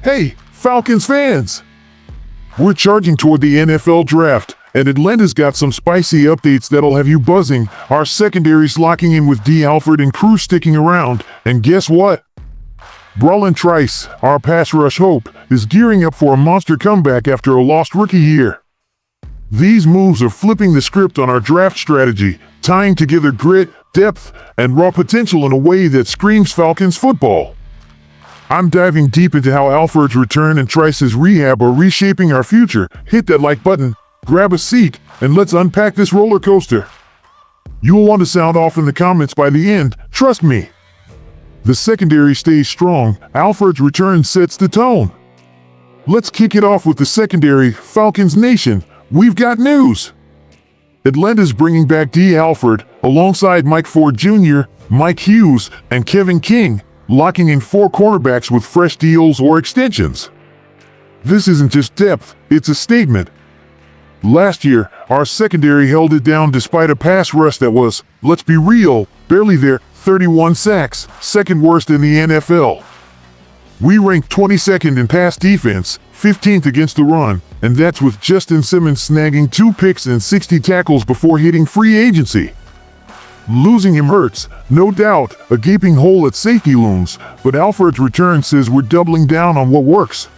Hey, Falcons fans! We're charging toward the NFL draft, and Atlanta's got some spicy updates that'll have you buzzing. Our secondary's locking in with D. Alford and crew sticking around, and guess what? Brolin Trice, our pass rush hope, is gearing up for a monster comeback after a lost rookie year. These moves are flipping the script on our draft strategy, tying together grit, depth, and raw potential in a way that screams Falcons football. I'm diving deep into how Alford's return and Trice's rehab are reshaping our future. Hit that like button, grab a seat, and let's unpack this roller coaster. You'll want to sound off in the comments by the end, trust me. The secondary stays strong, Alford's return sets the tone. Let's kick it off with the secondary. Falcons Nation, we've got news. Atlanta's bringing back D. Alford, alongside Mike Ford Jr., Mike Hughes, and Kevin King, locking in 4 cornerbacks with fresh deals or extensions. This isn't just depth, it's a statement. Last year, our secondary held it down despite a pass rush that was, let's be real, barely there. 31 sacks, second worst in the NFL. We ranked 22nd in pass defense, 15th against the run, and that's with Justin Simmons snagging 2 picks and 60 tackles before hitting free agency. Losing him hurts, no doubt, a gaping hole at safety looms, but Alford's return says we're doubling down on what works.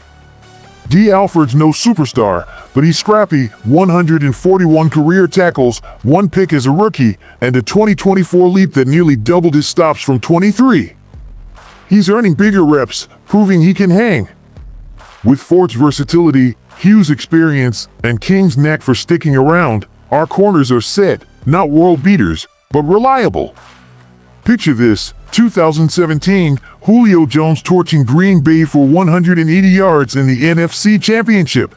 D. Alford's no superstar, but he's scrappy, 141 career tackles, 1 pick as a rookie, and a 2024 leap that nearly doubled his stops from 23. He's earning bigger reps, proving he can hang. With Ford's versatility, Hughes' experience, and King's knack for sticking around, our corners are set, not world beaters, but reliable. Picture this, 2017, Julio Jones torching Green Bay for 180 yards in the NFC Championship.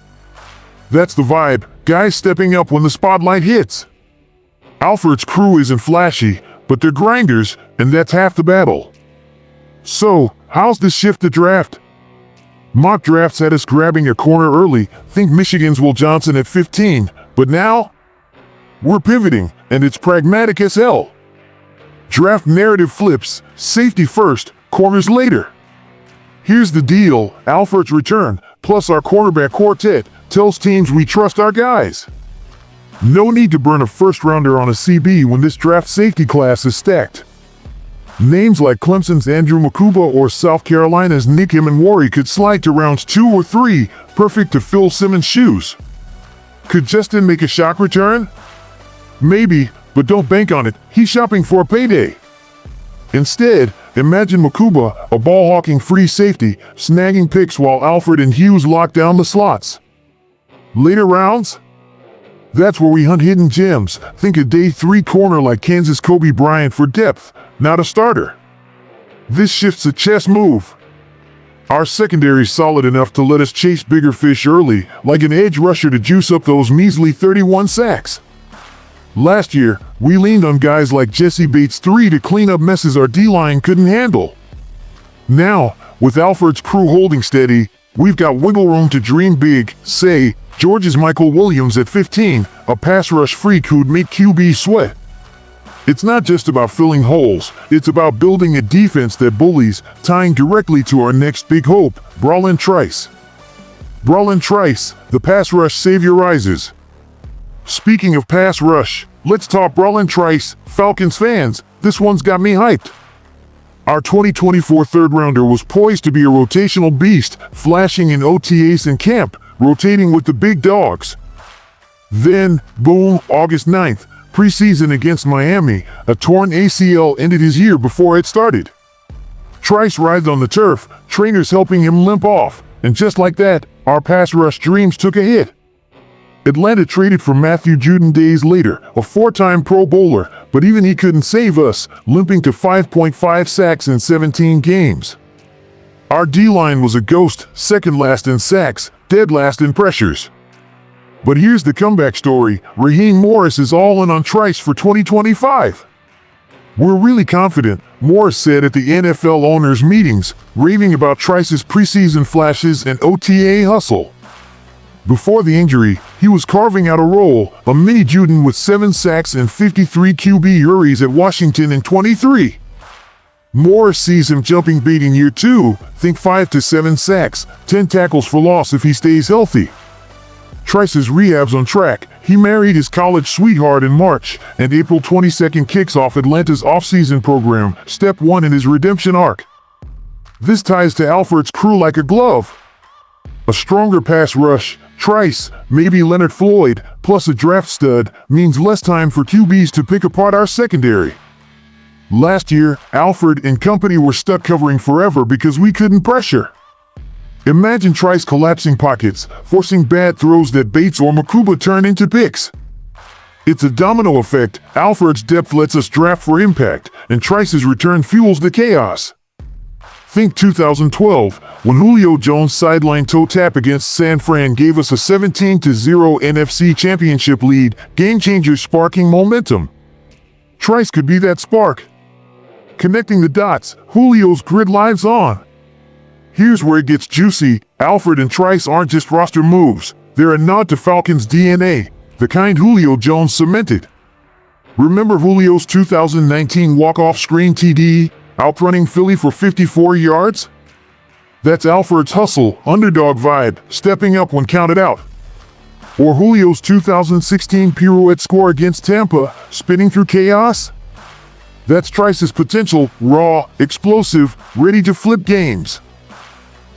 That's the vibe, guys stepping up when the spotlight hits. Alford's crew isn't flashy, but they're grinders, and that's half the battle. So, how's this shift the draft? Mock drafts had us grabbing a corner early, think Michigan's Will Johnson at 15, but now? We're pivoting, and it's pragmatic as hell. Draft narrative flips, safety first, corners later. Here's the deal, Alford's return, plus our cornerback quartet, tells teams we trust our guys. No need to burn a first-rounder on a CB when this draft safety class is stacked. Names like Clemson's Andrew Makuba or South Carolina's Nick Emenwari could slide to rounds 2 or 3, perfect to fill Simmons' shoes. Could Justin make a shock return? Maybe, but don't bank on it, he's shopping for a payday. Instead, imagine Makuba, a ball-hawking free safety, snagging picks while Alford and Hughes lock down the slots. Later rounds? That's where we hunt hidden gems. Think a day 3 corner like Kansas Kobe Bryant for depth, not a starter. This shifts a chess move. Our secondary's solid enough to let us chase bigger fish early, like an edge rusher to juice up those measly 31 sacks. Last year, we leaned on guys like Jesse Bates III to clean up messes our D-line couldn't handle. Now, with Alford's crew holding steady, we've got wiggle room to dream big. Say, Georgia's Michael Williams at 15, a pass rush freak who'd make QB sweat. It's not just about filling holes, it's about building a defense that bullies, tying directly to our next big hope, Brolin Trice. Brolin Trice, the pass rush savior rises. Speaking of pass rush, let's talk Brolin Trice. Falcons fans, this one's got me hyped. Our 2024 third-rounder was poised to be a rotational beast, flashing in OTAs and camp, rotating with the big dogs. Then, boom, August 9th, preseason against Miami, a torn ACL ended his year before it started. Trice writhed on the turf, trainers helping him limp off, and just like that, our pass rush dreams took a hit. Atlanta traded for Matthew Judon days later, a 4-time Pro Bowler, but even he couldn't save us, limping to 5.5 sacks in 17 games. Our D-line was a ghost, second last in sacks, dead last in pressures. But here's the comeback story, Raheem Morris is all in on Trice for 2025. We're really confident, Morris said at the NFL owners' meetings, raving about Trice's preseason flashes and OTA hustle. Before the injury, he was carving out a role, a mini Judon with 7 sacks and 53 QB hurries at Washington in 23. Morris sees him jumping bait in year 2, think 5 to 7 sacks, 10 tackles for loss if he stays healthy. Trice's rehab's on track. He married his college sweetheart in March, and April 22nd kicks off Atlanta's off-season program, step 1 in his redemption arc. This ties to Alford's crew like a glove. A stronger pass rush, Trice, maybe Leonard Floyd, plus a draft stud, means less time for QBs to pick apart our secondary. Last year, Alford and company were stuck covering forever because we couldn't pressure. Imagine Trice collapsing pockets, forcing bad throws that Bates or Makuba turn into picks. It's a domino effect. Alford's depth lets us draft for impact, and Trice's return fuels the chaos. Think 2012, when Julio Jones' sideline toe tap against San Fran gave us a 17-0 NFC Championship lead, game changer sparking momentum. Trice could be that spark. Connecting the dots, Julio's grid lives on. Here's where it gets juicy. Alford and Trice aren't just roster moves. They're a nod to Falcons DNA, the kind Julio Jones cemented. Remember Julio's 2019 walk-off screen TD, outrunning Philly for 54 yards? That's Alford's hustle, underdog vibe, stepping up when counted out. Or Julio's 2016 pirouette score against Tampa, spinning through chaos? That's Trice's potential, raw, explosive, ready to flip games.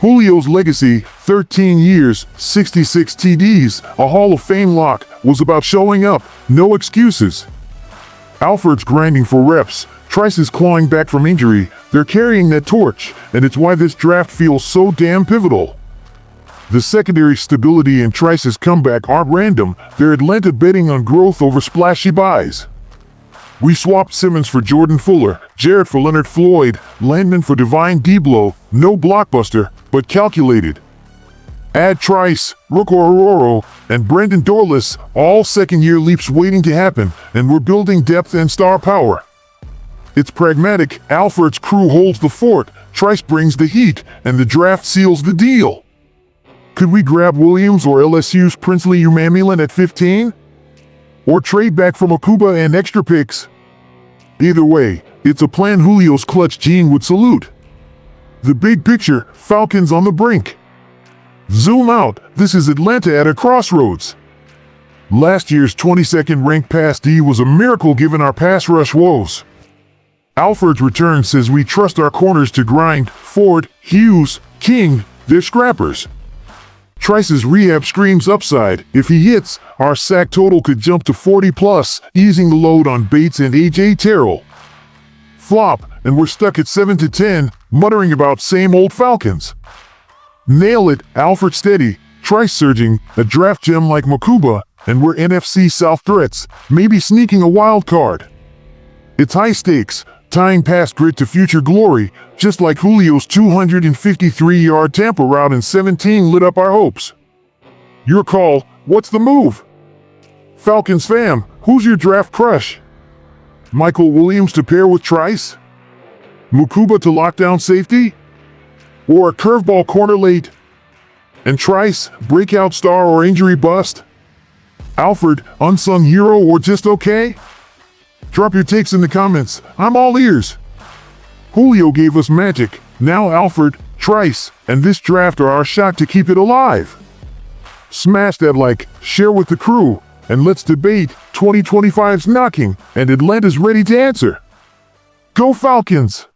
Julio's legacy, 13 years, 66 TDs, a Hall of Fame lock, was about showing up, no excuses. Alford's grinding for reps, Trice is clawing back from injury. They're carrying that torch, and it's why this draft feels so damn pivotal. The secondary stability and Trice's comeback aren't random. They're Atlanta betting on growth over splashy buys. We swapped Simmons for Jordan Fuller, Jarrett for Leonard Floyd, Landman for Divine Deablo, no blockbuster, but calculated. Add Trice, Rook Ororo, and Brendan Dorless, all second-year leaps waiting to happen, and we're building depth and star power. It's pragmatic. Alford's crew holds the fort, Trice brings the heat, and the draft seals the deal. Could we grab Williams or LSU's Princely Umamilan at 15? Or trade back from Akuba and extra picks? Either way, it's a plan Julio's clutch gene would salute. The big picture, Falcons on the brink. Zoom out, this is Atlanta at a crossroads. Last year's 22nd ranked pass D was a miracle given our pass rush woes. Alford's return says we trust our corners to grind. Ford, Hughes, King, they're scrappers. Trice's rehab screams upside. If he hits, our sack total could jump to 40 plus, easing the load on Bates and A.J. Terrell. Flop, and we're stuck at 7 to 10, muttering about same old Falcons. Nail it, Alford steady, Trice surging, a draft gem like Makuba, and we're NFC South threats, maybe sneaking a wild card. It's high stakes, tying past grit to future glory, just like Julio's 253-yard Tampa route in 17 lit up our hopes. Your call, what's the move? Falcons fam, who's your draft crush? Michael Williams to pair with Trice? Makuba to lock down safety? Or a curveball corner late? And Trice, breakout star or injury bust? Alford, unsung hero or just okay? Drop your takes in the comments. I'm all ears. Julio gave us magic. Now Alford, Trice, and this draft are our shot to keep it alive. Smash that like, share with the crew, and let's debate. 2025's knocking, and Atlanta's ready to answer. Go Falcons!